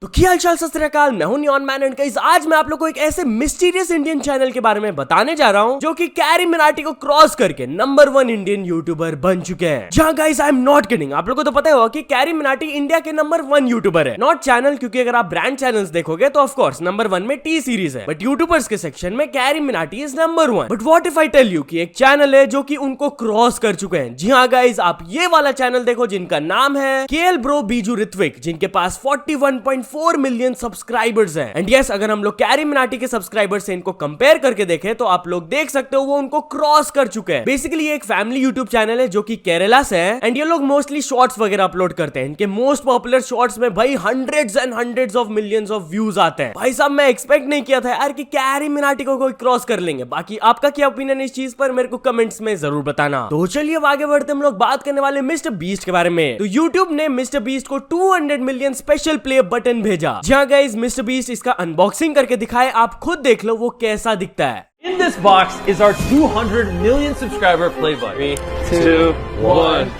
तो क्या हालचाल सत श्री अकाल, मैं हूं नियॉन मैन एंड गाइस आज मैं आप लोगों को एक ऐसे मिस्टीरियस इंडियन चैनल के बारे में बताने जा रहा हूं जो कि कैरी मिनाटी को क्रॉस करके नंबर 1 इंडियन यूट्यूबर बन चुके हैं। जहां guys I am not kidding, आप लोगों को तो पता होगा कि कैरी मिनाटी इंडिया के नंबर 1 यूट्यूबर है, नॉट चैनल, क्योंकि अगर आप ब्रांड चैनल्स देखोगे तो ऑफ कोर्स नंबर 1 में टी सीरीज है, बट यूट्यूबर्स के सेक्शन में Carry Minati is number 1। But what if I tell you कि एक चैनल है जो कि उनको क्रॉस कर चुके हैं। जी हाँ गाइस, आप ये वाला चैनल देखो जिनका नाम है केएल ब्रो बीजू ऋत्विक, जिनके पास 41.4 मिलियन सब्सक्राइबर्स हैं। एंड यस, अगर हम लोग कैरी मिनाटी के सब्सक्राइबर से इनको कंपेयर करके देखें तो आप लोग देख सकते हो वो उनको क्रॉस कर चुके हैं। बेसिकली ये एक फैमिली यूट्यूब चैनल है जो कि केरला से है एंड ये लोग मोस्टली शॉर्ट्स वगैरह अपलोड करते हैं। इनके मोस्ट पॉपुलर शॉर्ट्स में भाई hundreds and hundreds of millions of views आते हैं। भाई साहब, मैं एक्सपेक्ट नहीं किया था यार कि कैरी मिनाटी को कोई क्रॉस कर लेंगे। बाकी आपका क्या ओपिनियन इस चीज पर मेरे को कमेंट्स में जरूर बताना। तो चलिए अब आगे बढ़ते हम लोग बात करने वाले मिस्टर बीस्ट के बारे में। तो यूट्यूब ने मिस्टर बीस्ट को 200 मिलियन स्पेशल प्ले बटन भेजा। जहां गाइस मिस्टर बीस्ट इसका अनबॉक्सिंग करके दिखाए, आप खुद देख लो वो कैसा दिखता है। In this box is our 200 million subscriber play button. 3, 2, 1.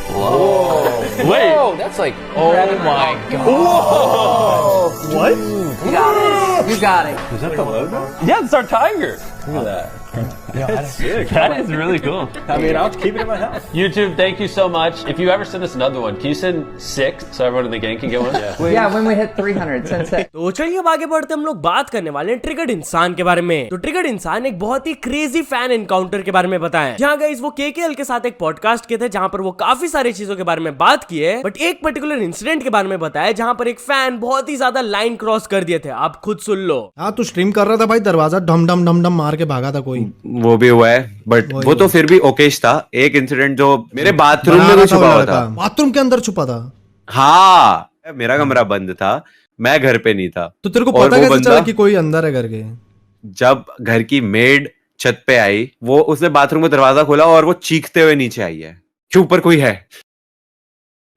Whoa. Wait. Whoa, that's like, oh my god. Whoa. What? You got it. You got it. Is that the logo? Yeah, it's our tiger. Look at that. Yeah, That's sick. That is really cool. I mean, I'll keep it in my house. YouTube, thank you so much. If you ever send us another one, can you send 6 so everyone in the gang can get one? Yeah, when we hit 300, send 6. तो चलिए अब आगे बढ़ते हम लोग बात करने वाले हैं ट्रिगर्ड इंसान के बारे में। तो ट्रिगर्ड इंसान एक बहुत ही क्रेजी फैन एनकाउंटर के बारे में बताया। जहां गाइस वो केकेएल के साथ एक पॉडकास्ट किए थे जहां पर वो काफी सारी चीजों के बारे में बात किए, बट एक पर्टिकुलर इंसिडेंट के बारे में बताया जहां पर एक फैन बहुत ही ज्यादा लाइन क्रॉस कर दिए थे। आप खुद सुन लो। हाँ, तू स्ट्रीम कर रहा था भाई, दरवाजा डम डम डम डम मार के भागा था कोई। वो भी हुआ है, बट वो तो फिर भी ओकेश था। एक इंसिडेंट जो मेरे बाथरूम में भी छुपा हुआ था। बाथरूम के अंदर छुपा था। हाँ, मेरा कमरा बंद था, मैं घर पे नहीं था। तो तेरे को पता कैसे चला कि कोई अंदर है घर के? जब घर की मेड छत पे आई, वो उसने बाथरूम का दरवाजा खोला और वो चीखते हुए नीचे आई है कि ऊपर कोई है।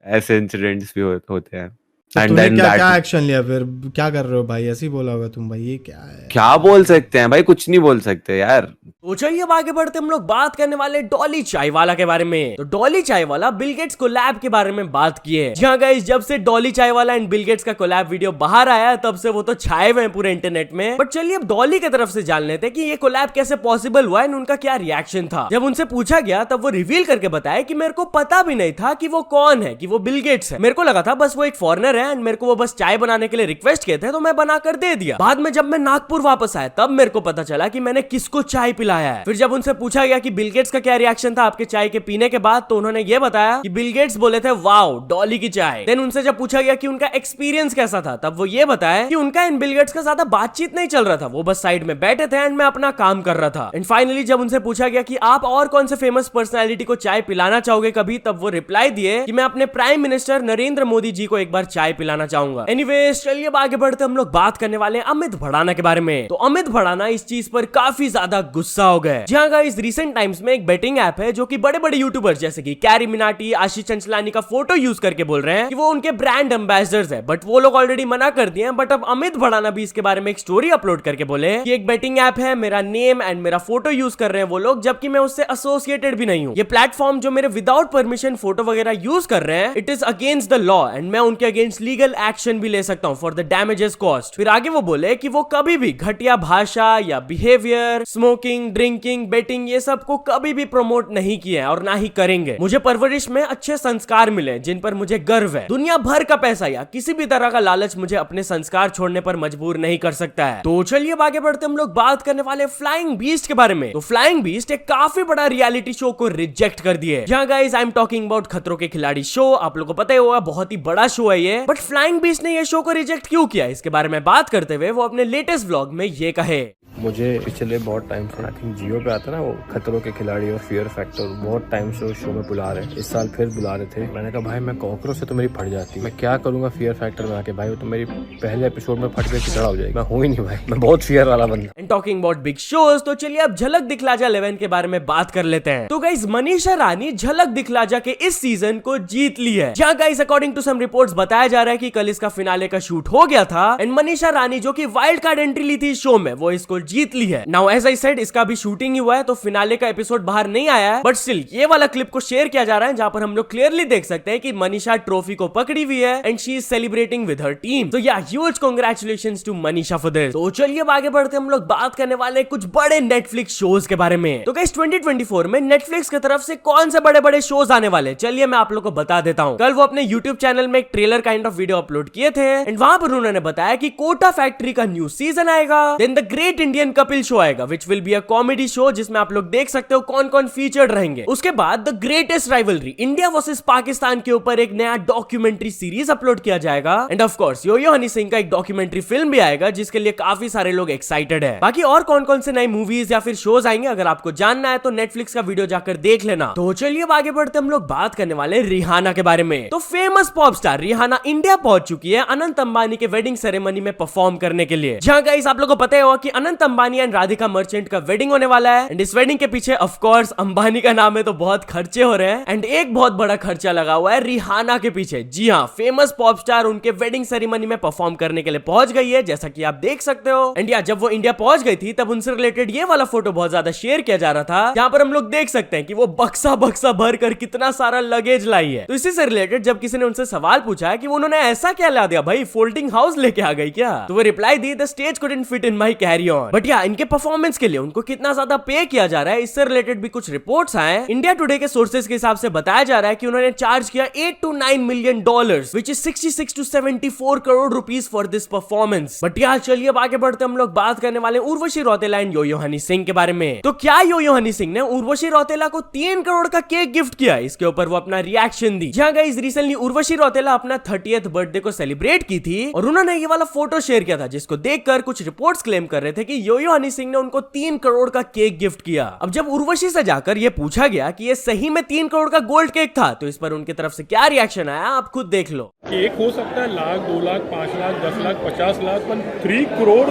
ऐसे इंसिडेंट्स भी होते हैं। तो तूने क्या एक्शन लिया फिर? क्या कर रहे हो भाई? ऐसे ही बोला होगा तुम भाई, ये क्या है? क्या बोल सकते हैं भाई, कुछ नहीं बोल सकते यार। तो चलिए अब आगे बढ़ते हम लोग बात करने वाले डॉली चायवाला के बारे में। तो डॉली चायवाला बिल गेट्स कोलैब के बारे में बात की है। जहां गाइस जब से डॉली चायवाला एंड बिल गेट्स का कोलैब वीडियो बाहर आया तब से वो तो छाए हुए हैं पूरे इंटरनेट में। बट चलिए अब डॉली की तरफ से जान लेते हैं कि ये कोलैब कैसे पॉसिबल हुआ एंड उनका क्या रिएक्शन था। जब उनसे पूछा गया तब वो रिवील करके बताया कि मेरे को पता भी नहीं था कि वो कौन है, कि वो बिल गेट्स है। मेरे को लगा था बस वो एक फॉरेनर है एंड मेरे को वो बस चाय बनाने के लिए रिक्वेस्ट किए थे तो मैं बनाकर दे दिया। बाद में जब मैं नागपुर वापस आया तब मेरे को पता चला कि मैंने किसको चाय पिलाया है। फिर जब उनसे पूछा गया कि बिल गेट्स का क्या रिएक्शन था आपके चाय के पीने के बाद, तो उन्होंने ये बताया कि बिल गेट्स बोले थे वाओ डॉली की चाय। देन उनसे जब पूछा गया कि उनका एक्सपीरियंस कैसा था, तब वो ये बताया कि उनका इन बिल गेट्स का ज्यादा बातचीत नहीं चल रहा था, वो बस साइड में बैठे थे एंड मैं अपना काम कर रहा था। एंड फाइनली जब उनसे पूछा गया कि आप और कौन से फेमस पर्सनैलिटी को चाय पिलाना चाहोगे कभी, तब वो रिप्लाई दिए कि मैं अपने प्राइम मिनिस्टर नरेंद्र मोदी जी को एक बार चाय पिलाना चाहूंगा। एनीवेज चलिए अब आगे बढ़ते हम लोग बात करने वाले हैं अमित भड़ाना के बारे में। तो अमित भड़ाना इस चीज पर काफी ज्यादा गुस्सा हो गए। जहां गाइस रिसेंट टाइम्स में एक बेटिंग ऐप है जो कि बड़े बड़े यूट्यूबर्स जैसे कि कैरी मिनाटी, आशीष चंचलानी का फोटो यूज करके बोल रहे हैं कि वो उनके ब्रांड एम्बेसडर्स है, बट वो लोग ऑलरेडी मना कर दिए हैं। बट अब अमित भड़ाना भी इसके बारे में एक स्टोरी अपलोड करके बोले कि एक बेटिंग ऐप है, मेरा नेम एंड मेरा फोटो यूज कर रहे हैं वो लोग, जबकि मैं उससे एसोसिएटेड भी नहीं हूँ। ये प्लेटफॉर्म जो मेरे विदाउट परमिशन फोटो वगैरह यूज कर रहे हैं, it is against the law and मैं उनके अगेंस्ट लीगल एक्शन भी ले सकता हूँ फॉर द डैमेजेस कॉस्ट। फिर आगे वो बोले कि वो कभी भी घटिया भाषा या बिहेवियर, स्मोकिंग, ड्रिंकिंग, बेटिंग, ये सब को कभी भी प्रमोट नहीं किए और ना ही करेंगे। मुझे परवरिश में अच्छे संस्कार मिले जिन पर मुझे गर्व है। दुनिया भर का पैसा या किसी भी तरह का लालच मुझे अपने संस्कार छोड़ने पर मजबूर नहीं कर सकता है। तो चलिए अब आगे बढ़ते हम लोग बात करने वाले फ्लाइंग बीस्ट के बारे में। तो फ्लाइंग बीस्ट एक काफी बड़ा रियलिटी शो को रिजेक्ट कर दिए। जहां guys I am talking about खतरों के खिलाड़ी शो। आप लोगों को पता ही होगा बहुत ही बड़ा शो है ये। बट फ्लाइंग बीस्ट ने ये शो को रिजेक्ट क्यों किया, इसके बारे में बात करते हुए वो अपने लेटेस्ट व्लॉग में ये कहे। मुझे पिछले बहुत टाइम से आई थिंक जियो पे आता ना वो खतरों के खिलाड़ी और फियर फैक्टर, बहुत टाइम से उस शो में बुला रहे हैं। इस साल फिर बुला रहे थे। मैंने कहा भाई मैं कॉकरोच से तो मेरी फट जाती, मैं क्या करूंगा फियर फैक्टर में आके, भाई वो तो मेरी पहले एपिसोड में फट के चितड़ा हो जाएगी। मैं हूं ही नहीं भाई, मैं बहुत फियर वाला बंदा। And talking about big shows, तो चलिए अब झलक दिखलाजा 11 के बारे में बात कर लेते हैं। तो गाइस मनीषा रानी झलक दिखलाजा के इस सीजन को जीत ली है। जहां guys according to some reports बताया जा रहा है कि कल इसका फिनाले का शूट हो गया था एंड मनीषा रानी जो कि वाइल्ड कार्ड एंट्री ली थी शो में, वो इसको जीत ली है। नाउ एज आई सेड, इसका भी शूटिंग ही हुआ है, तो फिनाले का एपिसोड बाहर नहीं आया है, बट स्टिल ये वाला क्लिप को शेयर किया जा रहा है जहां पर हम लोग क्लियरली देख सकते हैं कि मनीषा ट्रॉफी को पकड़ी हुई है and she is celebrating with her team. तो yeah huge congratulations to Manisha for this. तो चलिए अब आगे बढ़ते हम लोग बात करने वाले कुछ बड़े नेटफ्लिक्स शोज के बारे में। तो गाइस 2024 में नेटफ्लिक्स की तरफ से कौन से बड़े बड़े शोज आने वाले, चलिए मैं आप लोग को बता देता हूँ। कल वो अपने यूट्यूब चैनल में एक trailer kind of video upload किए थे एंड वहां पर उन्होंने बताया कि कोटा फैक्ट्री का न्यू सीजन आएगा, then the great Indian Kapil show आएगा which will be a comedy show जिसमें आप लोग देख सकते हो कौन कौन फीचर्ड रहेंगे। उसके बाद the greatest rivalry India versus Pakistan के ऊपर एक नया डॉक्यूमेंट्री सीरीज अपलोड किया जाएगा एंड ऑफ कोर्स यो हनी सिंह का एक डॉक्यूमेंट्री फिल्म भी आएगा जिसके लिए काफी सारे लोग एक्साइटेड है। बाकी और कौन कौन से नए मूवीज या फिर शोज आएंगे अगर आपको जानना है तो नेटफ्लिक्स का वीडियो जाकर देख लेना। तो चलिए अब आगे बढ़ते हम लोग बात करने वाले रिहाना के बारे में। तो famous pop star Rihanna India पहुंच चुकी है अनंत अंबानी के वेडिंग सेरेमनी में परफॉर्म करने के लिए। जहां गाइस आप लोगों को पता होगा कि अनंत अंबानी एंड राधिका मर्चेंट का वेडिंग होने वाला है एंड इस वेडिंग के पीछे ऑफ कोर्स अंबानी का नाम है तो बहुत खर्चे हो रहे हैं एंड एक बहुत बड़ा खर्चा लगा हुआ है रिहाना के पीछे। जी हाँ, फेमस पॉप स्टार उनके वेडिंग सेरेमनी में परफॉर्म करने के लिए पहुंच गई है जैसा कि आप देख सकते हो। एंड या जब वो इंडिया पहुंच गई थी तब उनसे रिलेटेड ये वाला फोटो बहुत ज्यादा शेयर किया जा रहा था जहां पर हम लोग देख सकते हैं कि वो बक्सा बक्सा भर कर कितना सारा लगेज लाई है। तो इसी से रिलेटेड जब किसी ने उनसे सवाल पूछा है कि उन्होंने ऐसा क्या ला दिया भाई, फोल्डिंग हाउस लेके आ गई क्या, तो वो reply the the stage couldn't fit in my carry on. But या इनके परफॉर्मेंस के लिए उनको कितना ज्यादा पे किया जा रहा है इससे रिलेटेड भी कुछ रिपोर्ट्स आए। इंडिया टुडे के सोर्सेज के हिसाब से बताया जा रहा है कि उन्होंने चार्ज किया $8 to 9 million which is 66 to 74 crore rupees for this performance. But यार चलिए अब आगे बढ़ते हम लोग बात करने वाले उर्वशी रौतेला एंड यो हनी सिंह के बारे में। तो क्या यो हनी सिंह ने उर्वशी रौतेला को 3 करोड़ का केक गिफ्ट किया, इसके ऊपर वो अपना रिएक्शन दी। जहां गाइस रिसेंटली उर्वशी रौतेला अपना 30th बर्थडे को सेलिब्रेट की थी और उन्होंने ये वाला फोटो शेयर किया था जिसको देखकर कुछ रिपोर्ट्स क्लेम कर रहे थे कि यो हनी सिंह ने उनको 3 करोड़ का केक गिफ्ट किया। अब जब उर्वशी से जाकर ये पूछा गया कि ये सही में 3 करोड़ का गोल्ड केक था तो इस पर उनकी तरफ से क्या रिएक्शन आया आप खुद देख लो। केक हो सकता है लाख, 2 लाख, 5 लाख, 10 लाख, 50 लाख, पर 3 करोड़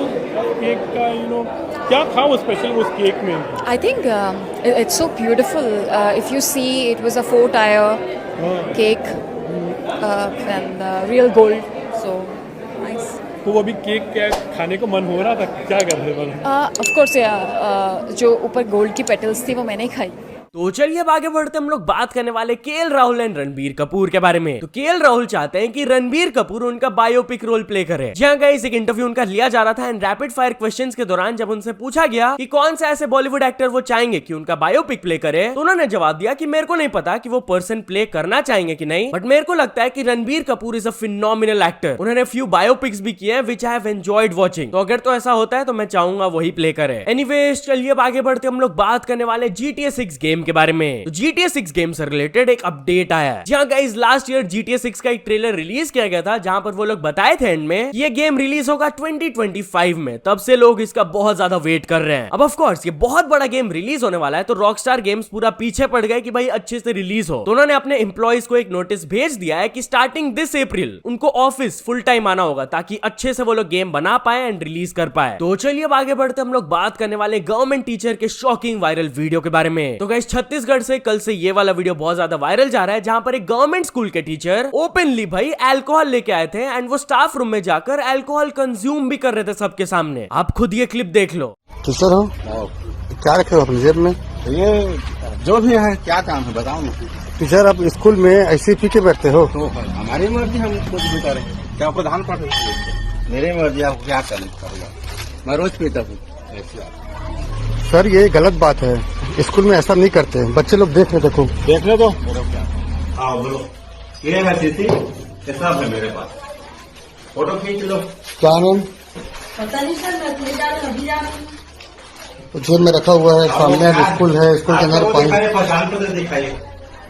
केक का क्या था वो स्पेशल उस केक में? I think it's so beautiful. If you see, it was a 4-tier cake and real gold. So nice. तो वो अभी केक क्या खाने को मन हो रहा था, क्या कर रहे थे? Of course, जो ऊपर गोल्ड की पेटल्स थी वो मैंने खाई। तो चलिए अब आगे बढ़ते हम लोग बात करने वाले केएल राहुल एंड रणबीर कपूर के बारे में। तो केएल राहुल चाहते हैं कि रणबीर कपूर उनका बायोपिक रोल प्ले करे। जहां गाइस एक इंटरव्यू उनका लिया जा रहा था एंड रैपिड फायर क्वेश्चंस के दौरान जब उनसे पूछा गया कि कौन से ऐसे बॉलीवुड एक्टर वो चाहेंगे कि उनका बायोपिक प्ले करे तो उन्होंने जवाब दिया कि मेरे को नहीं पता कि वो पर्सन प्ले करना चाहेंगे कि नहीं, बट मेरे को लगता है कि Ranbir Kapoor is a phenomenal actor. उन्होंने फ्यू बायोपिक्स भी किए हैं which I have enjoyed watching. तो अगर तो ऐसा होता है तो मैं चाहूंगा वही प्ले करे। एनीवेज चलिए अब आगे बढ़ते हम लोग बात करने वाले GTA 6 गेम के बारे में। तो GTA 6 गेम से रिलेटेड एक अपडेट आया है। जहां गाइस लास्ट ईयर GTA 6 का एक ट्रेलर रिलीज किया गया था जहां पर वो लोग बताए थे एंड में ये गेम रिलीज होगा 2025 में। तब से लोग इसका बहुत ज्यादा वेट कर रहे हैं। अब ऑफ कोर्स ये बहुत बड़ा गेम रिलीज होने वाला है तो रॉकस्टार गेम्स पूरा पीछे पड़ गए कि भाई अच्छे से रिलीज हो। तो उन्होंने अपने एम्प्लॉइज को एक नोटिस भेज दिया है कि स्टार्टिंग दिस अप्रैल उनको ऑफिस फुल टाइम आना होगा ताकि अच्छे से वो लोग गेम बना पाए एंड रिलीज कर पाए। तो चलिए अब आगे बढ़ते हम लोग बात करने वाले गवर्नमेंट टीचर के शॉकिंग वायरल वीडियो के बारे में। तो गाइस छत्तीसगढ़ से कल से ये वाला वीडियो बहुत ज्यादा वायरल जा रहा है जहां पर एक गवर्नमेंट स्कूल के टीचर ओपनली भाई अल्कोहल लेके आए थे एंड वो स्टाफ रूम में जाकर अल्कोहल कंज्यूम भी कर रहे थे सबके सामने। आप खुद ये क्लिप देख लो। टीचर हो, क्या रखे हो अपनी जेब में? ये जो भी है, क्या काम है बताओ ना। टीचर आप स्कूल में ऐसे पी के बैठते हो? तो हमारी मर्जी, हम कुछ भी करें। क्या प्रधान पढ़ मेरी मर्जी, आपको क्या करना, मैं रोज पीता हूँ। सर ये गलत बात है, स्कूल में ऐसा नहीं करते, बच्चे लोग देख रहे, देखो देख ले तो। हाँ बोलो, ये है सीसी, ये सब है मेरे पास, फोटो खींच लो। क्या नाम? पता नहीं सर, मैं अभी जा रहा हूँ। जेब में रखा हुआ है, सामने स्कूल है, स्कूल के अंदर पानी। पहचान पत्र दिखाइए।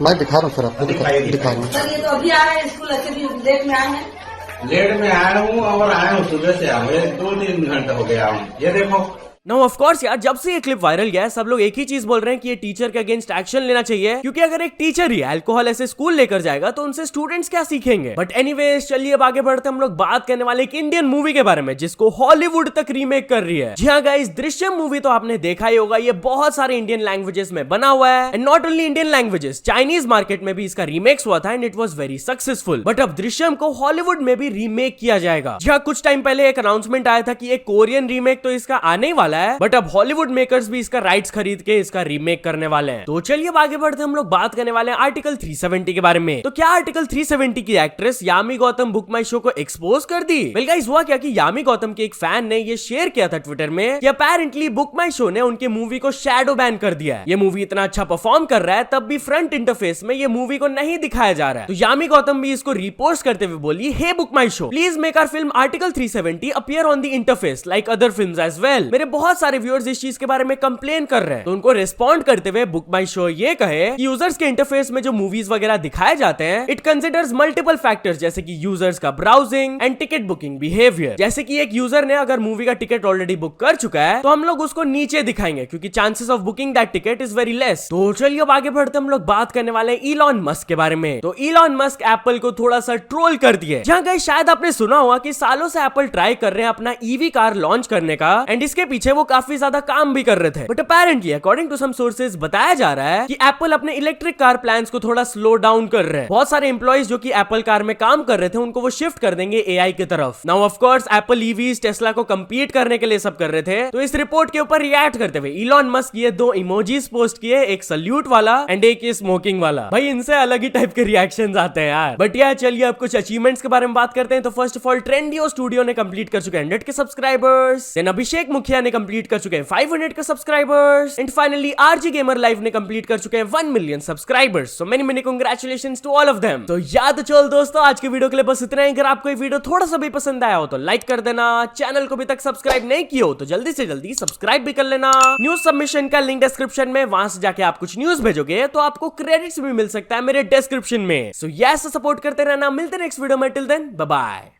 मैं दिखा रहा हूँ सर, आपको दिखा रहा हूँ। सर ये तो अभी आ रहे हैं स्कूल, अच्छे लेट में आए हैं। लेट में आया हूँ और आया हूँ सुबह से, आया 2-3 घंटे हो गया हूँ। ये देखो नो ऑफ कोर्स यार, जब से ये क्लिप वायरल गया है सब लोग एक ही चीज बोल रहे हैं कि ये टीचर के अगेंस्ट एक्शन लेना चाहिए, क्योंकि अगर एक टीचर ही अल्कोहल ऐसे स्कूल लेकर जाएगा तो उनसे स्टूडेंट्स क्या सीखेंगे। बट एनीवेज चलिए अब आगे बढ़ते हम लोग बात करने वाले एक इंडियन मूवी के बारे में जिसको हॉलीवुड तक रीमेक कर रही है। जी हाँ गाइस, दृश्यम मूवी तो आपने देखा ही होगा, ये बहुत सारे इंडियन लैंग्वेजेस में बना हुआ है and not only Indian languages, Chinese market में भी इसका रीमेक्स हुआ था and it was very successful. But अब दृश्यम को हॉलीवुड में भी रीमेक किया जाएगा। जी हाँ, कुछ टाइम पहले एक अनाउंसमेंट आया था कि एक कोरियन रीमेक तो इसका आने ही वाला वाला है, बट अब हॉलीवुड मेकर्स भी इसका राइट्स खरीद के इसका रीमेक करने वाले हैं। तो चलिए आगे बढ़ते हम लोग बात करने वाले हैं आर्टिकल 370 के बारे में। तो क्या आर्टिकल 370 की एक्ट्रेस यामी गौतम बुक माई शो को एक्सपोज कर दी? वेल गाइस, हुआ क्या कि यामी गौतम के एक फैन ने ये शेयर किया था ट्विटर में कि अपेरेंटली बुक माई शो ने उनके मूवी को शैडो बैन कर दिया है। ये मूवी इतना अच्छा परफॉर्म कर रहा है, तब भी फ्रंट इंटरफेस में ये मूवी को नहीं दिखाया जा रहा है। तो यामी गौतम भी इसको रिपोस्ट करते हुए बोली, hey BookMyShow, please make our film article 370 appear on the interface like other films as well. मेरे बहुत सारे व्यूअर्स इस चीज के बारे में कंप्लेन कर रहे हैं। तो उनको रिस्पॉन्ड करते हुए बुक माई शो ये कहे कि यूजर्स के इंटरफेस में जो मूवीज वगैरह दिखाए जाते हैं, इट कंसिडर्स मल्टीपल फैक्टर्स जैसे कि यूजर्स का browsing and ticket booking behaviour. जैसे कि एक यूजर ने अगर मूवी का टिकट ऑलरेडी बुक कर चुका है तो हम लोग उसको नीचे दिखाएंगे क्योंकि chances of booking that ticket is very less. तो चलिए अब आगे बढ़ते हम लोग बात करने वाले हैं इलॉन मस्क के बारे में। तो इलॉन मस्क एप्पल को थोड़ा सा ट्रोल कर दिया। जहां गाइस शायद आपने सुना होगा कि सालों से एप्पल ट्राई कर रहे हैं अपना ईवी कार लॉन्च करने का, एंड इसके पीछे वो काफी ज्यादा काम भी कर रहे थे। But apparently according to some sources बताया जा रहा है कि एप्पल अपने इलेक्ट्रिक कार प्लान्स को थोड़ा स्लो डाउन कर रहे हैं। बहुत सारे एम्प्लॉइज जो कि एप्पल कार में काम कर रहे थे उनको वो शिफ्ट कर देंगे एआई की तरफ। Now of course Apple EVs Tesla को कंपीट करने के लिए सब कर रहे थे। तो इस रिपोर्ट के ऊपर रिएक्ट करते हुए इलॉन मस्क ये दो इमोजीज पोस्ट किए, एक सल्यूट वाला एंड एक ये स्मोकिंग वाला। भाई इनसे अलग ही टाइप के रिएक्शंस आते हैं यार। बट यार चलिए अब कुछ अचीवमेंट्स के बारे में बात करते हैं। तो फर्स्ट ऑफ ऑल ट्रेंडियो स्टूडियो ने कंप्लीट कर चुके हैं 100 के सब्सक्राइबर्स। देन अभिषेक मुखिया ने कंप्लीट कर चुके हैं 500 के subscribers. And finally RG gamer live ने कंप्लीट कर चुके हैं 1 million subscribers. So many congratulations to all of them. तो याद चल दोस्तों, आज के वीडियो के लिए बस इतना ही। अगर आपको ये वीडियो थोड़ा सा भी पसंद आया हो तो लाइक कर देना। चैनल को अभी तक सब्सक्राइब नहीं किया हो तो जल्दी से जल्दी सब्सक्राइब भी कर लेना। न्यूज सबमिशन का लिंक डिस्क्रिप्शन में, वहां से जाके आप कुछ न्यूज भेजोगे तो आपको क्रेडिट्स भी मिल सकता है मेरे डिस्क्रिप्शन में। सो यस, सपोर्ट करते रहना। मिलते हैं नेक्स्ट वीडियो में। Till then bye bye.